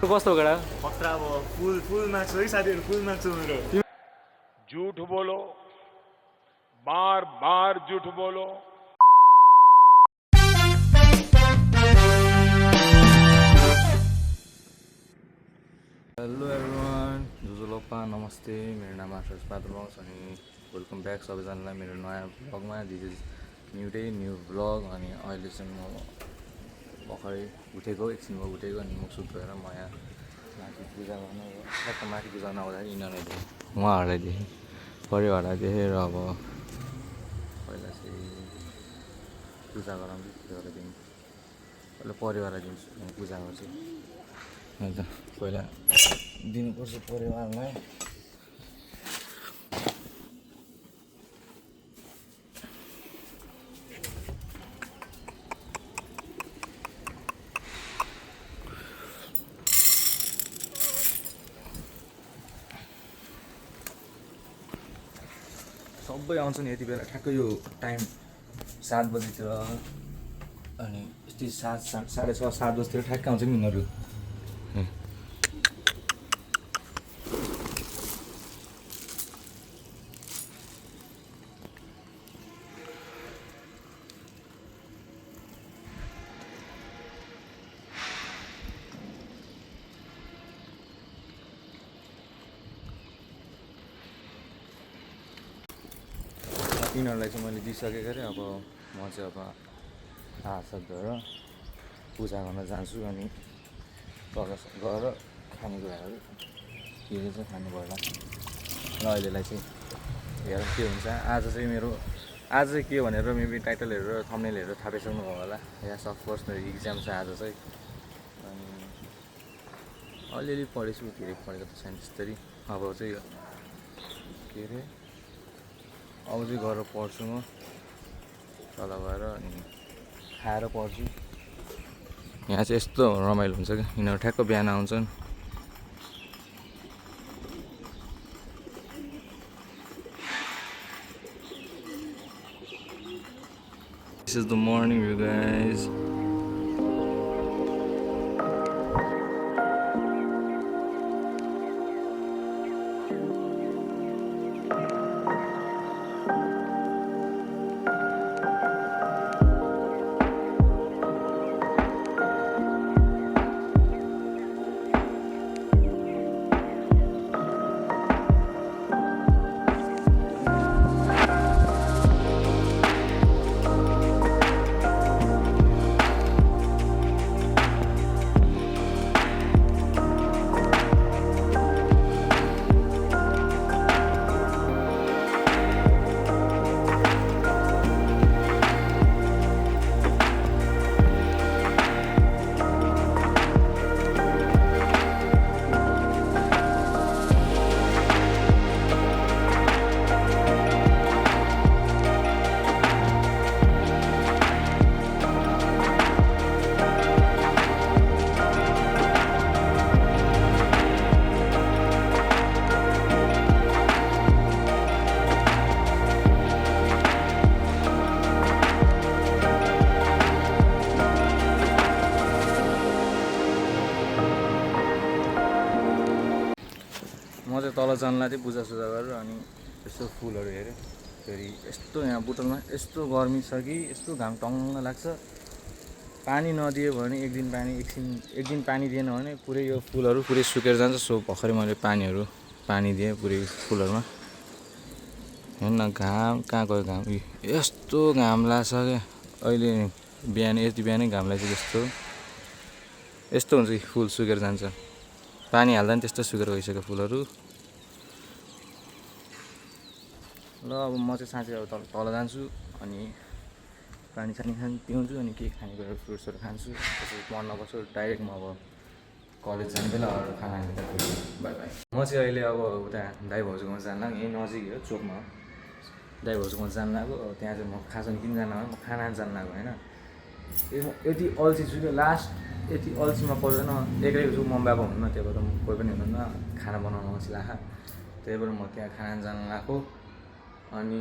कस्तो गडा खतरा अब फुल मार्क्स है साथीहरु फुल मार्क्स हो मेरो झूठ बोलो बार बार झूठ बोलो हेलो एभ्रिवान जुजुलोपा नमस्ते मेरो नाम आशुष पात्रवंश अनि वेलकम ब्याक सबैजनालाई मेरो नयाँ भ्लगमा दिस इज न्यू भ्लग अनि अहिले चाहिँ म भर्खरै उठेको एकछिनमा उठेको अनि मुख सुख धोएर म यहाँ माथि पूजा गर्न ठ्याक्क माथि पूजा नआउँदाखेरि यिनीहरूलाई उहाँहरूलाई देखेँ परिवारलाई देखेँ र अब पहिला चाहिँ पूजा गराउँछु त्यहाँदेखि पहिला परिवारलाई दिन्छु अनि पूजा गर्छु अन्त पहिला दिनुपर्छ परिवारलाई सबै आउँछन् यति बेला ठ्याक्कै यो टाइम 7 बजीतिर अनि यस्तै 7:30 बजीतिर ठ्याक्कै आउँछ नि यिनीहरू यिनीहरूलाई चाहिँ मैले दिइसकेको अरे अब म चाहिँ अब हातसात धोएर पूजा गर्न जान्छु अनि गएर खानेकुराहरू के के चाहिँ खानु पर्ला र अहिलेलाई चाहिँ हेरौँ के हुन्छ आज चाहिँ के भनेर मेबी टाइटलहरू र थम्बनेलहरू थाहा पाइसक्नु भयो होला यस अफकोर्स मेरो इक्जाम छ आज चाहिँ अनि अलिअलि पढेछु धेरै पढेको त छैन त्यस्तरी अब चाहिँ के अरे अब चाहिँ गएर पढ्छु म तल गएर अनि खाएर पढ्छु यहाँ चाहिँ यस्तो रमाइलो हुन्छ क्या यिनीहरू ठ्याक्क बिहान आउँछन् This is the morning, you guys. म चाहिँ तल जानलाई चाहिँ पूजासुजा गरेर अनि यस्तो फुलहरू हेरेँ फेरि यस्तो यहाँ बुटलमा यस्तो गर्मी छ कि यस्तो घाम टङ्ग लाग्छ पानी नदियो भने एक दिन पानी दिएन भने पुरै यो फुलहरू पुरै सुकेर जान्छ सो भर्खरै मैले पानी दिएँ पुरै फुलहरूमा हेर्न घाम कहाँ गयो घाम यस्तो घाम लाग्छ क्या अहिले यति बिहानै घाम लाग्छ यस्तो हुन्छ कि फुल सुकेर जान्छ पानी हाल्दा नि त्यस्तो सुकेर गइसक्यो फुलहरू ल अब म चाहिँ साँच्चै अब तल जान्छु अनि पानी पिउँछु अनि के खानेकुराहरू फ्रुट्सहरू खान्छु त्यसपछि पढ्न बस्छु डाइरेक्ट म अब कलेज जाने बेला खाना बाई बाई म चाहिँ अहिले अब उता दाइ भाउजूकोमा जान लाग्यो यहीँ नजिक हो चोकमा दाइ भाउजूकोमा जान लाग्यो त्यहाँ चाहिँ म खाजा किन जान लाग्यो म खाना जान लाग्यो होइन यति अल्छी छु कि लास्ट यति अल्छीमा पर्दैन एक्लै छु मम्मी बाबा हुनुहुन्न त्यही भएर कोही पनि हुनुहुन्न खाना बनाउन अल्छी लाग्छ त्यही भएर म त्यहाँ खाना जान लाग्यो अनि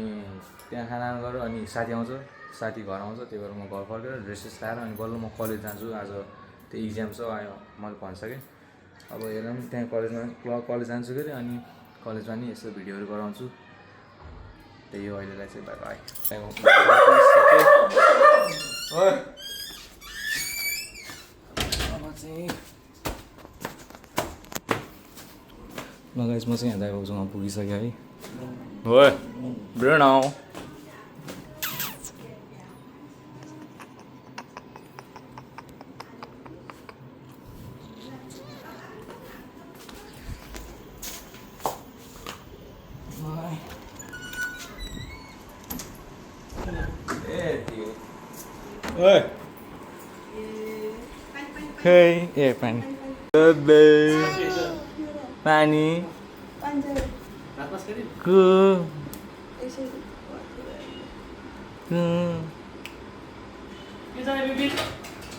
त्यहाँ खाना गरेर अनि साथी आउँछ साथी घर आउँछ, त्यही भएर म घर फर्केर ड्रेसेस लाएर अनि बल्ल म कलेज जान्छु। आज त्यो इक्जाम छ आयो मैले भनिसकेँ। अब हेरौँ त्यहाँ कलेज जान्छु के अरे अनि कलेजमा नि यसो भिडियोहरू गराउँछु। त्यही हो अहिलेलाई चाहिँ। By by. अब चाहिँ लगाइस म चाहिँ यहाँ दाइबाबुसँग पुगिसकेँ है। हो ब्रुनो ए पानी पानी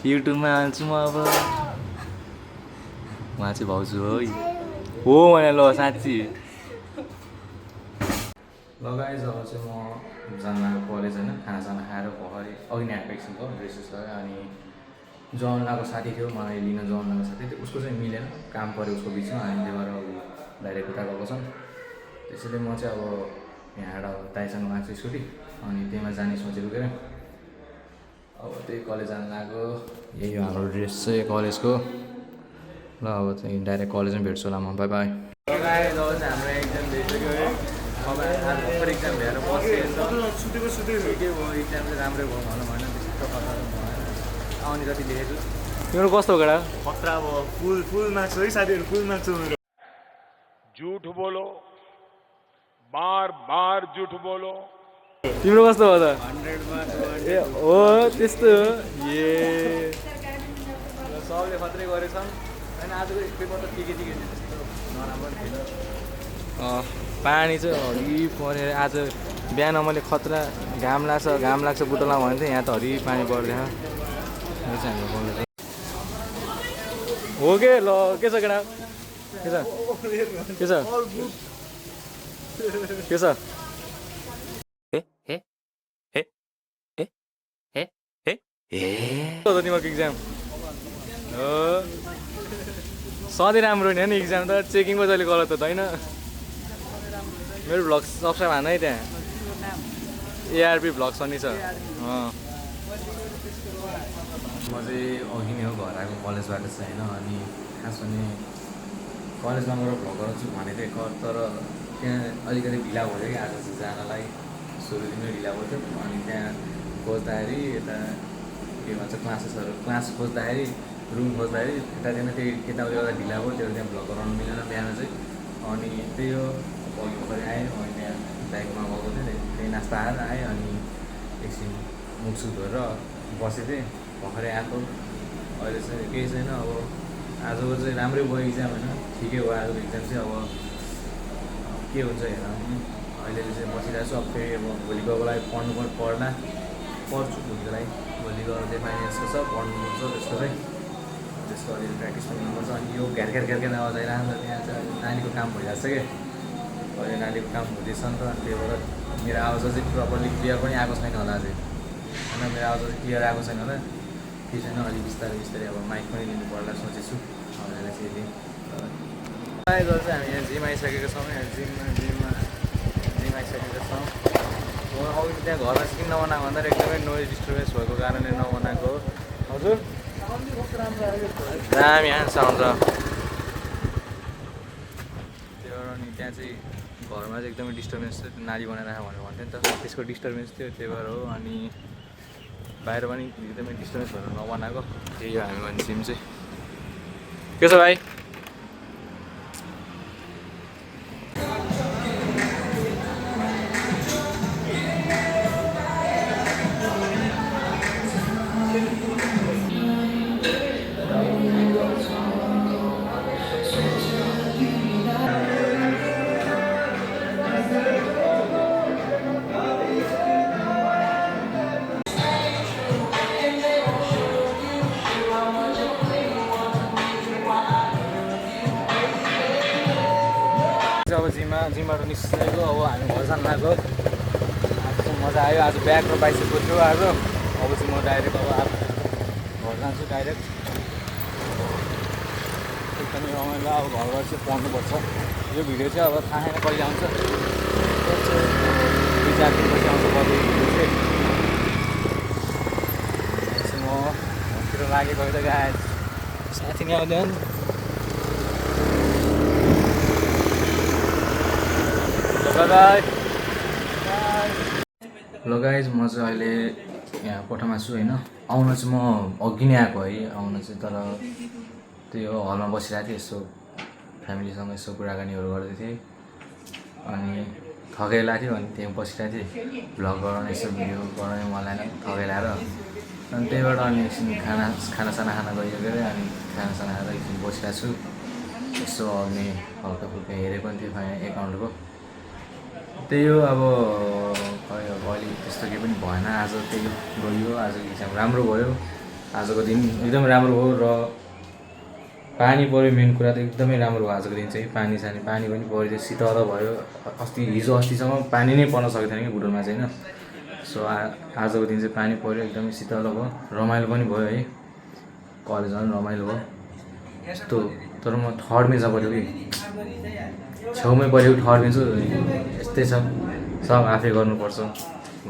युट्युबमा हाल्छु म अब। उहाँ चाहिँ भाउजू हो भने ल साँच्ची लगाएछ। अब चाहिँ म जान लागेको कलेज होइन, खानासाना खाएर भर्खरै अघि नै आएको एकछिनको ड्रेसेस लगाएँ अनि जन लगाएको साथी थियो मलाई लिन, जन लगाएको साथी थियो उसको चाहिँ मिलेन, काम पऱ्यो उसको बिचमा अनि त्यही भएर डाइरेक्ट उता गएको छन्। त्यसैले म चाहिँ अब यहाँबाट दाइसँग लाग्छु स्कुटी अनि त्यहीमा जाने सोचेको के अरे। अब त्यही कलेज जानु लागेको। यही हो हाम्रो ड्रेस चाहिँ कलेजको। ल अब चाहिँ डाइरेक्ट कलेजमा भेट्छु होला म। By by. हाम्रो एक्जाम भइसक्यो है। अब आज भर्खर एक्जाम भएर बसेको सुतेको के भयो, एक्जाम चाहिँ राम्रै भयो भनौँ होइन, त्यस्तो खतरा भएन, आउने जति लेखेको छु। तिम्रो कस्तो हो केटा? खतरा अब फुल मार्क्स है साथीहरू, फुल मार्क्स हो मेरो। झूठ बोलो, बार बार झूठ बोलो। तिम्रो कस्तो हो त? 100 मार्क्स। ए हो त्यस्तो हो। ए सबले खत्रै गरेछन् होइन। आजको पेपर त ठिकै ठिकै थियो, त्यस्तो नराम्रो पनि थिएन। पानी चाहिँ हरि परेर आज बिहान मैले खतरा घाम लाग्छ बुटोला भनेको थिएँ, यहाँ त हरि पानी पर्दैन। यो चाहिँ हाम्रो कलेज हो के। ल के छ केटा? के छ के छ के छ? तिमीहरूको इक्जाम हो सधैँ राम्रो नि होइन इक्जाम त, चेकिङ पो जहिले गलत त होइन। मेरो भ्लग सब्सक्राइब हान है त्यहाँ, एआरपी भ्लग सनी छ। म चाहिँ अघि नै हो घर आएको कलेजबाट चाहिँ होइन। अनि खास भने कलेजमा गएर भ्लग गराउँछु भनेको थिएँ, तर त्यहाँ अलिकति ढिला भयो कि आज चाहिँ जानलाई। सुरु दिनमै ढिला भयो थियो अनि त्यहाँ खोज्दाखेरि यता के भन्छ क्लास खोज्दाखेरि रुम खोज्दाखेरि यतातिर त्यही केटाउले गर्दा ढिला भयो, त्यो त्यहाँ भ्लग गराउनु मिलेन बिहान चाहिँ। अनि त्यही हो अघि भर्खरै आएँ अनि त्यहाँ बाइकमा गएको थिएँ, त्यही नास्ता खाएर आएँ अनि एकछिन मुखसुख धोएर बसेको थिएँ, भर्खरै आएको। अहिले चाहिँ केही छैन। अब आजको चाहिँ राम्रै भयो इक्जाम होइन, ठिकै हो आजको इक्जाम चाहिँ। अब के हुन्छ हेर, अहिले चाहिँ बसिरहेको छु। अब फेरि अब भोलिको लागि पढ्छु भोलिको लागि। भोलिको चाहिँ फाइनेन्सको छ, पढ्नुपर्छ त्यस्तो चाहिँ। त्यसको अलिअलि प्र्याक्टिस पनि गर्नुपर्छ। अनि यो घ्यार आवाज आइरहेको छ, त्यहाँ चाहिँ नानीको काम भइरहेको छ क्या। अहिले नानीको काम हुँदैछ नि त, त्यही भएर मेरो आवाज चाहिँ प्रपरली क्लियर पनि आएको छैन होला अझै होइन। मेरो आवाज चाहिँ क्लियर आएको छैन होला, केही छैन। अलिक बिस्तारै अब माइक पनि लिनु पर्ला सोचेछु। अब यसलाई चाहिँ यदि चाहिँ हामी यहाँ जिम आइसकेको छौँ। यहाँ जिम आइसकेको छौँ। अघि त्यहाँ घरमा चाहिँ किन नबनाएको भन्दाखेरि एकदमै नोइज डिस्टर्बेन्स भएको कारणले नबनाएको। हजुर दामी साउन्ड छ। त्यो अनि त्यहाँ चाहिँ घरमा चाहिँ एकदमै डिस्टर्बेन्स थियो, नाली बनाइरहेको भनेर भन्थ्यो नि त, त्यसको डिस्टर्बेन्स थियो, त्यही भएर हो। अनि बाहिर पनि एकदमै डिस्टर्बेन्स भएर नबनाएको। त्यही हो हामी भने जिम चाहिँ। के छ भाइ? अब जिमबाट निस्केको, अब हामी घर जान लाग्यो। आज चाहिँ मजा आयो आज ब्याग र बाइसेप थियो आज अब चाहिँ म डाइरेक्ट अब घर जान्छु डाइरेक्ट एकदमै रमाइलो अब घर गएर चाहिँ पढ्नुपर्छ यो भिडियो चाहिँ अब थाहा छैन कहिले आउँछ 2-4 दिनपछि आउँछ कहिले भिडियो चाहिँ म घरतिर लागेको त गाइस साथी नै आउँदैन बाई ल गाइज म चाहिँ अहिले यहाँ कोठामा छु होइन आउन चाहिँ म अघि नै आएको है आउन चाहिँ तर त्यही हो हलमा बसिरहेको थिएँ यसो फ्यामिलीसँग यसो कुराकानीहरू गर्दै थिएँ अनि थकै लाग्थ्यो अनि त्यहीँ बसिरहेको थिएँ भ्लग गराउने यसो भिडियो गराउने मलाई थकै लगाएर अनि त्यहीबाट अनि एकछिन खानासाना खाना गइयो अरे अनि खानासाना खाएर एकछिन बसिरहेको छु यसो आउने हल्का फुल्का हेरेको पनि थियो एकाउन्टको त्यही हो अब खै अब अलिक त्यस्तो केही पनि भएन आज त्यही गयो आजको इक्जाम राम्रो भयो आजको दिन एकदमै राम्रो हो र पानी पऱ्यो मेन कुरा त एकदमै राम्रो हो आजको दिन चाहिँ पानी पनि पऱ्यो शीतल भयो हिजो अस्तिसम्म पानी नै पर्न सकेको थिएन कि बुटोलमा चाहिँ होइन सो आजको दिन चाहिँ पानी पऱ्यो एकदमै शीतल भयो रमाइलो पनि भयो है कलेजमा पनि रमाइलो भयो यस्तो तर म थर्ड बेन्चमा पऱ्यो कि छेउमै पऱ्यो थर्ड बेन्च यस्तै छ सब आफै गर्नुपर्छ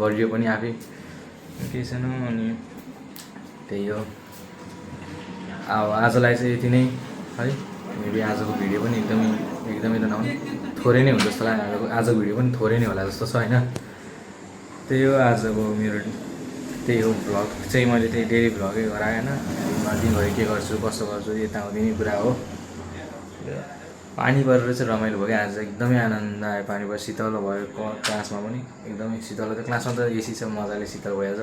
गरियो पनि आफै केही छैन अनि त्यही हो अब आजलाई चाहिँ यति नै है मेबी आजको भिडियो पनि एकदमै त नहुने थोरै नै हुन्छ जस्तो लाग्यो आजको भिडियो पनि थोरै नै होला जस्तो छ होइन त्यही हो आजको मेरो त्यही हो भ्लग चाहिँ मैले त्यही डेली भ्लगै गराएन दिनभरि के गर्छु कसो गर्छु यताउति नै कुरा हो पानी परेर चाहिँ रमाइलो भयो क्या आज एकदमै आनन्द आयो पानी परेर शीतल भयो क्लासमा पनि एकदमै शीतल थियो क्लासमा त एसी छ मजाले शीतल भइहाल्छ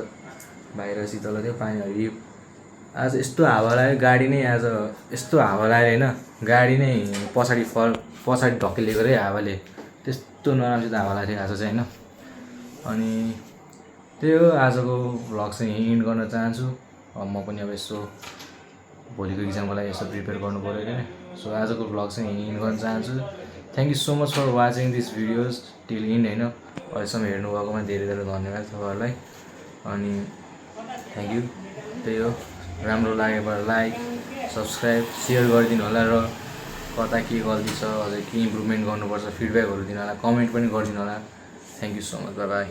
बाहिर शीतल थियो पानीहरू आज यस्तो हावा लाग्यो गाडी नै आज यस्तो हावा लाग्यो होइन गाडी नै पछाडि ढकेलिएको रे हावाले त्यस्तो नराम्रो हावा लाग्थ्यो आज चाहिँ होइन अनि त्यही हो आजको भ्लग चाहिँ एन्ड गर्न चाहन्छु म पनि अब यसो भोलिको इक्जामको लागि यसो प्रिपेयर गर्नु पऱ्यो अरे सो आजको भ्लग चाहिँ एन्ड गर्न चाहन्छु thank you so much for watching this videos till end होइन अहिलेसम्म हेर्नुभएकोमा धेरै धन्यवाद तपाईँहरूलाई अनि थ्याङ्क यू त्यही हो राम्रो लागेबाट लाइक सब्सक्राइब सेयर गरिदिनु होला र कता के गल्ती छ अझै के इम्प्रुभमेन्ट गर्नुपर्छ फिडब्याकहरू दिनु होला कमेन्ट पनि गरिदिनु होला thank you so much by